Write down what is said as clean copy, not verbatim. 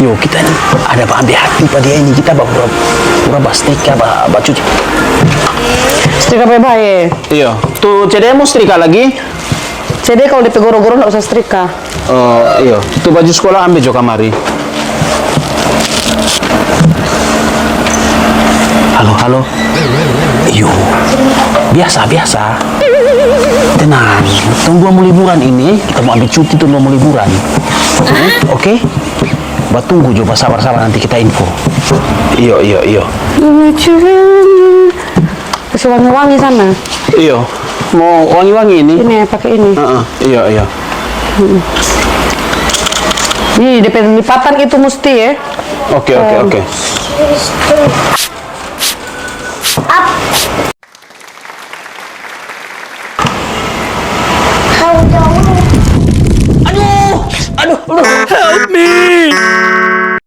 Yo, kita ini ada ambil hati pada dia ini. Kita pura setrika, cuci. Setrika bebas. Iya. Tuh, CD mau setrika lagi? CD kalau DP goro-goro nggak usah setrika. Oh, iya. Tuh baju sekolah ambil jo kamari. Halo. Yo. Biasa. Tenang. Tunggu mau liburan ini, kita mau ambil cuti tunggu mau liburan. Oke? Tunggu coba sabar nanti kita info. Iya. Kasih wangi-wangi sana. Iya. Mau wangi-wangi ini? Ini pakai ini. Iya. Nih DP lipatan itu mesti ya. Oke. Aduh. Help me!